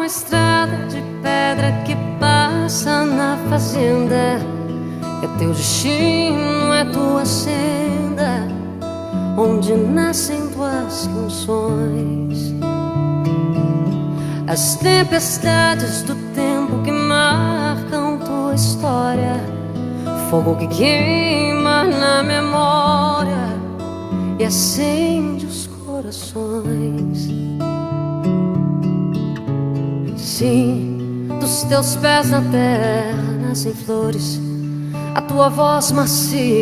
estrada de pedra que passa na fazenda. É teu destino, é tua senda, onde nascem tuas canções. As tempestades do tempo que marcam tua história, fogo que queima na memória e acende os corações. Sim, dos teus pés na terra nascem flores, a tua voz macia